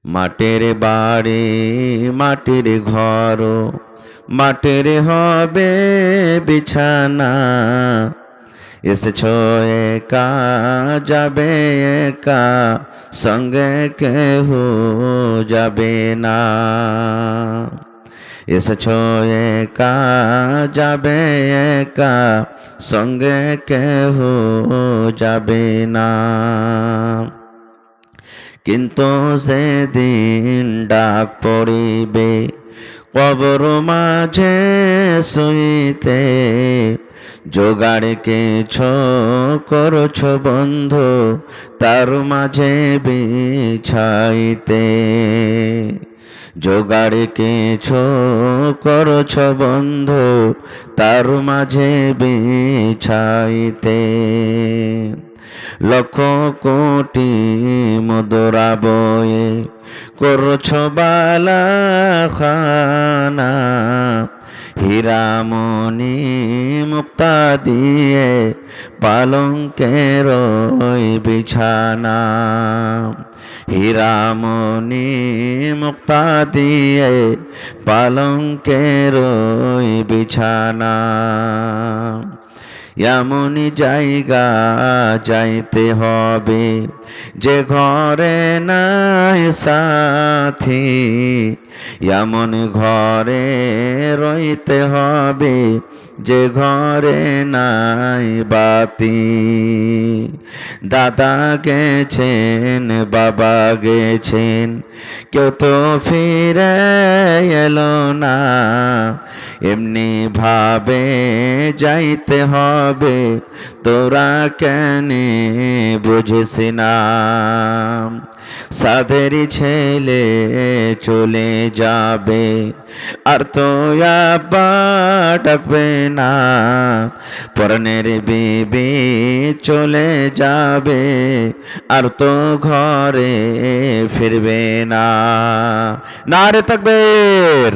মাটির বাড়ি মাটির ঘর, মাটির হবে বিছানা। এসেছো একা যাবে একা, সঙ্গে কেহ যাবে না। এসেছো একা যাবে একা, সঙ্গে কেহ যাবে না। কিন্তু সেদিন ডাক পড়িবে কবর মাঝে শুইতে, জোগাড় কিছু করছ বন্ধু তার মাঝে বিছাইতে। জোগাড় কিছু করছ বন্ধু তার মাঝে বিছাইতে। লক্ষ কোটি মুদ্রা বয়ে করছ বালাখানা, হীরামণি মুক্তা দিয়ে পালঙ্কের বিছানা। হীরামণি মুক্তা দিয়ে পালঙ্কের বিছানা। এমনই জায়গা যাইতে হবে যে ঘরে নাই সাথী, এমন ঘরে রইতে হবে যে ঘরে নাই বাতি। দাদা গেছেন বাবা গেছেন কেউ তো ফিরে এলো না, এমনি ভাবে যাইতে হবে তোরা কেন বুঝিস না। সাধের ছেলে চলে যাবে আর তো আব্বা ডাকবে না, পরনের বিবি চলে যাবে আর তো ঘরে ফিরবে না। নারে তাকবীর।